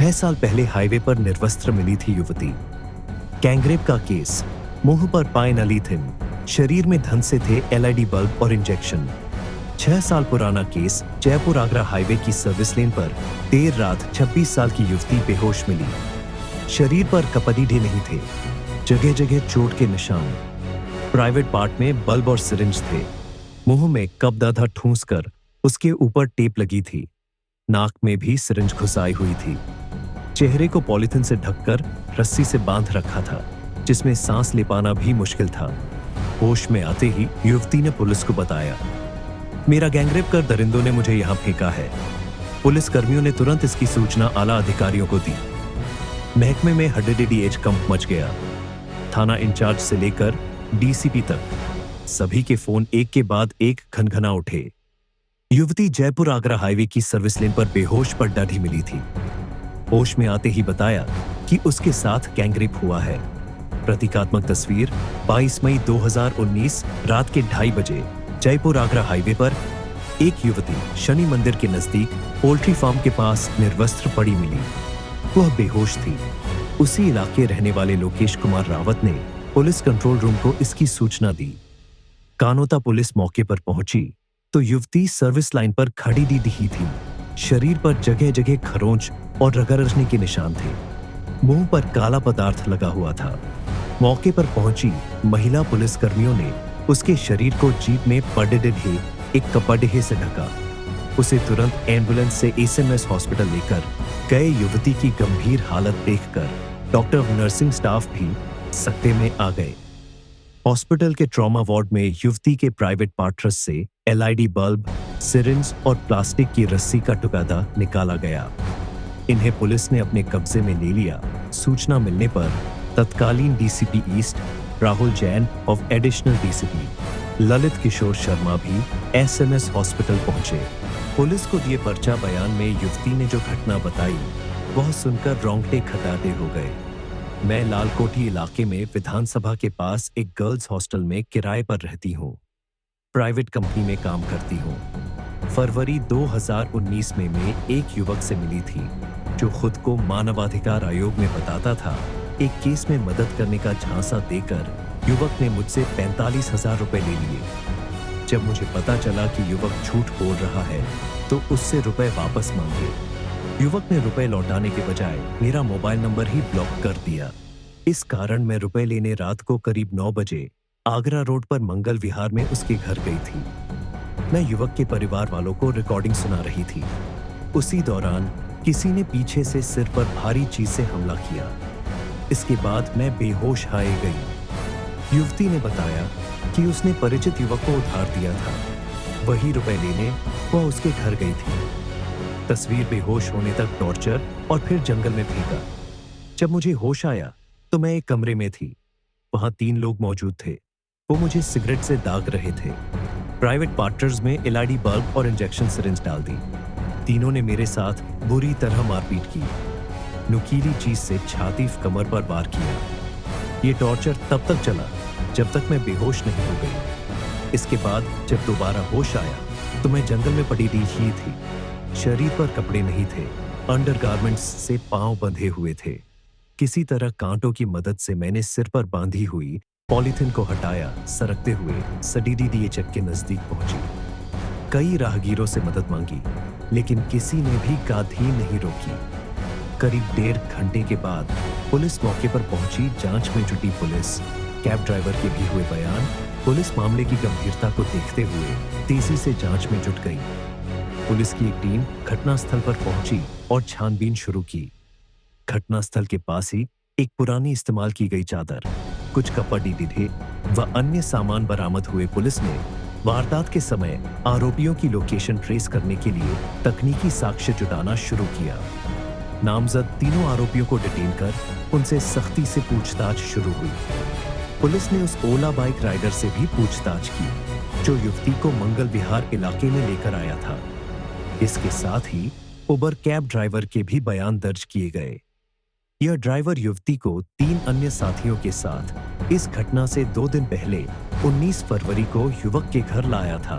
6 साल पहले हाईवे पर निर्वस्त्र मिली थी युवती। गैंगरेप का केस, मुंह पर पाइनलीथिन, शरीर में धन से थे एलईडी बल्ब और इंजेक्शन। 6 साल पुराना केस, जयपुर आगरा हाईवे की सर्विस लेन पर देर रात 26 साल की युवती बेहोश मिली। शरीर पर कपड़े नहीं थे, जगह जगह चोट के निशान। प्राइवेट पार्ट में बल्ब और सिरिंज थे। मुंह में कपदाधा ठूंस कर उसके ऊपर टेप लगी थी। नाक में भी सिरिंज घुसाई हुई थी। चेहरे को पॉलिथीन से ढककर रस्सी से बांध रखा था, जिसमें सांस ले पाना भी मुश्किल था। होश में आते ही युवती ने पुलिस को बताया, मेरा गैंगरेप कर दरिंदों ने मुझे यहां फेंका है। पुलिस कर्मियों ने तुरंत इसकी सूचना आला अधिकारियों को दी। महकमे में हडडेडी कंप मच गया। थाना इंचार्ज से लेकर डीसीपी तक सभी के फोन एक के बाद एक घनघना उठे। युवती जयपुर आगरा हाईवे की सर्विस लेन पर बेहोश पर ढी मिली थी। होश में आते ही बताया कि उसके साथ गैंगरेप हुआ है। प्रतीकात्मक तस्वीर 22 मई 2019 रात के 2:30 बजे जयपुर आगरा हाईवे पर एक युवती शनि मंदिर के नजदीक पोल्ट्री फार्म के पास निर्वस्त्र पड़ी मिली। वह बेहोश थी। उसी इलाके रहने वाले लोकेश कुमार रावत ने पुलिस कंट्रोल रूम को इसकी सूचना दी। कानोता पुलिस मौके पर पहुंची तो युवती सर्विस लाइन पर खड़ी दिखी थी। शरीर पर जगह जगह खरोंच और रगड़ने के निशान थे। मुंह पर काला पदार्थ लगा हुआ था। मौके पर पहुंची महिला पुलिस कर्मियों ने उसके शरीर को जीप में पड़े एक कपड़े से ढका। उसे तुरंत एम्बुलेंस से एसएमएस हॉस्पिटल लेकर गए। युवती की गंभीर हालत देखकर डॉक्टर और नर्सिंग स्टाफ भी सकते में आ गए। हॉस्पिटल के ट्रॉमा वार्ड में युवती के प्राइवेट पार्ट्स से एलईडी बल्ब, सिरिंज और प्लास्टिक की रस्सी का टुकड़ा निकाला गया। इन्हें पुलिस ने अपने कब्जे में ले लिया। सूचना मिलने पर तत्कालीन डीसीपी ईस्ट राहुल जैन और एडिशनल डीसीपी ललित किशोर शर्मा भी एसएमएस हॉस्पिटल पहुंचे। पुलिस को दिए पर्चा बयान में युवती ने जो घटना बताई, वह सुनकर रोंगटे खटाटे हो गए। मैं लालकोठी इलाके में विधानसभा के पास एक गर्ल्स हॉस्टल में किराए पर रहती हूँ। प्राइवेट कंपनी में काम करती हूँ। फरवरी 2019 में मैं एक युवक से मिली थी, जो खुद को मानवाधिकार आयोग में बताता था। एक केस में मदद करने का झांसा देकर युवक ने मुझसे 45,000 रुपए ले लिए। जब मुझे पता चला कि युवक झूठ बोल रहा है, तो उससे रुपए वापस मांगे। युवक ने रुपए लौटाने के बजाय मेरा मोबाइल नंबर ही ब्लॉक कर दिया। इस कारण मैं रुपए लेने रात को करीब 9 बजे आगरा रोड पर मंगल विहार में उसके घर गई थी। मैं युवक के परिवार वालों को रिकॉर्डिंग सुना रही थी। उसी दौरान किसी ने पीछे से सिर पर भारी चीज से हमला किया। इसके बाद मैं बेहोश हाय गई। युवती ने बताया कि उसने परिचित युवक को उधार दिया था। वही रुपए लेने वह उसके घर गई थी। तस्वीर बेहोश होने तक टॉर्चर और फिर जंगल में फेंका। जब मुझे होश आया तो मैं एक कमरे में थी। वहां 3 लोग मौजूद थे। वो मुझे सिगरेट से दाग रहे थे। प्राइवेट पार्टनर्स में एलईडी बल्ब और इंजेक्शन सिरिंज डाल दी। तीनों ने मेरे साथ बुरी तरह मारपीट की। नुकीली चीज से छाती कमर पर वार किया। ये टॉर्चर तब तक चला जब तक मैं बेहोश नहीं हो गई। इसके बाद जब दोबारा होश आया तो मैं जंगल में पड़ी ही थी। शरीर पर कपड़े नहीं थे। अंडरगारमेंट्स से पांव बंधे हुए थे। किसी तरह कांटों की मदद से मैंने सिर पर बांधी हुई पॉलीथिन को हटाया। सरकते हुए सडीडी चक के नजदीक पहुंची। कई राहगीरों से मदद मांगी, लेकिन किसी ने भी गाधी नहीं रोकी। करीब 1.5 घंटे के बाद पुलिस मौके पर पहुंची। जांच में जुटी पुलिस, कैब ड्राइवर के भी हुए बयान। पुलिस मामले की गंभीरता को देखते हुए तेजी से जांच में जुट गई। पुलिस की एक टीम घटनास्थल पर पहुंची और छानबीन शुरू की। घटनास्थल के पास ही एक पुरानी इस्तेमाल की गई चादर, कुछ कपड़े ढीढ़े व अन्य सामान बरामद हुए। पुलिस ने वारदात के समय आरोपियों की लोकेशन ट्रेस करने के लिए तकनीकी साक्ष्य जुटाना शुरू किया। नामजद तीनों आरोपियों को डिटेन कर उनसे सख्ती से पूछताछ शुरू हुई। पुलिस ने उस ओला बाइक राइडर से भी पूछताछ की, जो युवती को मंगल विहार इलाके में लेकर आया था। इसके साथ ही उबर कैब ड्राइवर के भी बयान दर्ज किए गए। यह ड्राइवर युवती को 3 अन्य साथियों के साथ इस घटना से 2 दिन पहले 19 फरवरी को युवक के घर लाया था।